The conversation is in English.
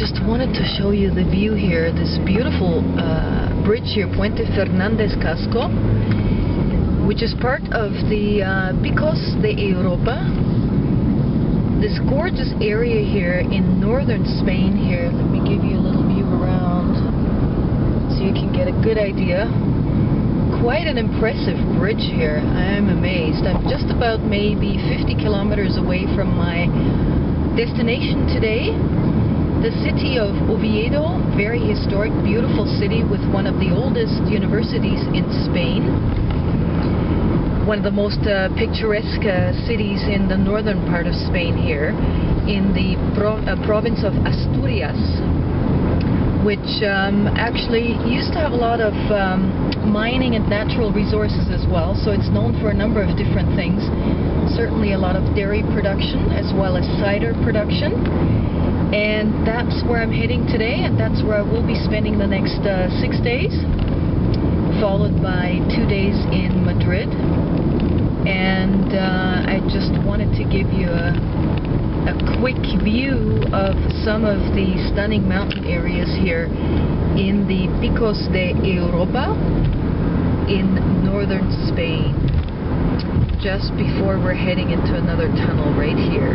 just wanted to show you the view here, this beautiful bridge here, Puente Fernández Casco, which is part of the Picos de Europa. This gorgeous area here in northern Spain here. Let me give you a little view around so you can get a good idea. Quite an impressive bridge here. I am amazed. I'm just about maybe 50 kilometers away from my destination today. The city of Oviedo, very historic, beautiful city with one of the oldest universities in Spain. One of the most picturesque cities in the northern part of Spain here, in the province of Asturias, which actually used to have a lot of mining and natural resources as well, so it's known for a number of different things. Certainly a lot of dairy production as well as cider production, and that's where I'm heading today, and that's where I will be spending the next 6 days, followed by 2 days in Madrid. And I just wanted to give you a quick view of some of the stunning mountain areas here in the Picos de Europa in northern Spain, just before we're heading into another tunnel right here.